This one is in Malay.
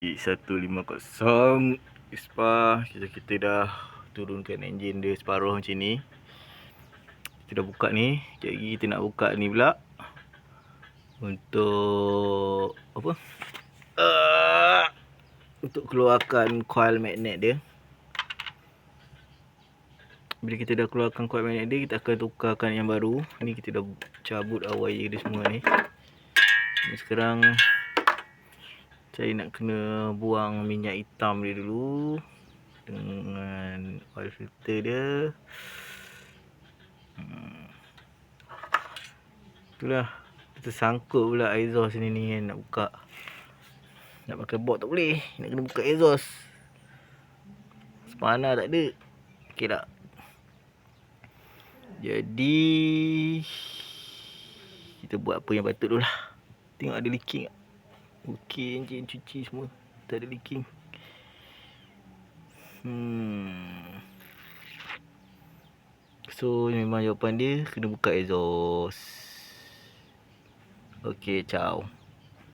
150 ISPA. Kita dah turunkan enjin dia separuh macam ni. Kita dah buka ni. Sekejap lagi kita nak buka ni pula untuk apa? Untuk keluarkan coil magnet dia. Bila kita dah keluarkan coil magnet dia, kita akan tukarkan yang baru. Ni kita dah cabut wire dia semua ni. Ni sekarang saya nak kena buang minyak hitam dia dulu dengan oil filter dia. Itulah, kita sangkut pula exhaust ni kan, nak buka. Nak pakai bolt tak boleh, nak kena buka exhaust. Spana tak ada. Okey tak? Jadi kita buat apa yang patut dulu lah. Tengok ada leaking tak? Okey, enjin cuci semua, tak ada leaking. So memang jawapan dia kena buka exhaust. Okey, ciao.